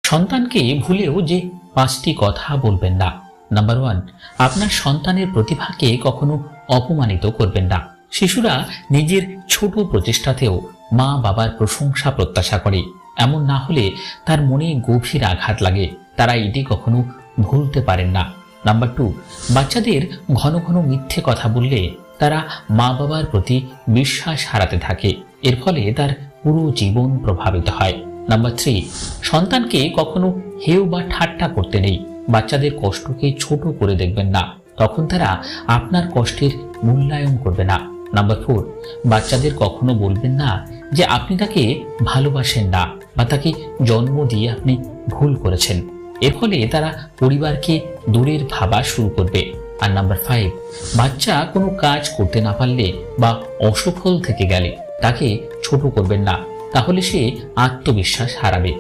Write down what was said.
সন্তানকে ভুলেও যে 5টি কথা বলবেন না। নাম্বার 1, আপনার সন্তানের প্রতিভাকে কখনো অপমানিত করবেন না। শিশুরা নিজের ছোট প্রচেষ্টাতেও মা বাবার প্রশংসা প্রত্যাশা করে। এমন না হলে তার মনে গভীর আঘাত লাগে। তারা এটি কখনো ভুলতে পারেন না। নাম্বার 2, বাচ্চাদের ঘন ঘন মিথ্যে কথা বললে তারা মা বাবার প্রতি বিশ্বাস হারাতে থাকে। এর ফলে তার পুরো জীবন প্রভাবিত হয়। নাম্বার 3, সন্তানকে কখনো হেয় বা ঠাট্টা করতে নেই। বাচ্চাদের কষ্টকে ছোট করে দেখবেন না, তখন তারা আপনার কষ্টের মূল্যায়ন করবে না। নাম্বার 4, বাচ্চাদের কখনো বলবেন না যে আপনি তাকে ভালোবাসেন না বা তাকে জন্ম দিয়ে আপনি ভুল করেছেন। এর ফলে তারা পরিবারকে দূরের ভাবা শুরু করবে। আর নাম্বার 5, বাচ্চা কোনো কাজ করতে না পারলে বা অসফল থেকে গেলে তাকে ছোট করবেন না, তাহলে সে আত্মবিশ্বাস হারাবে।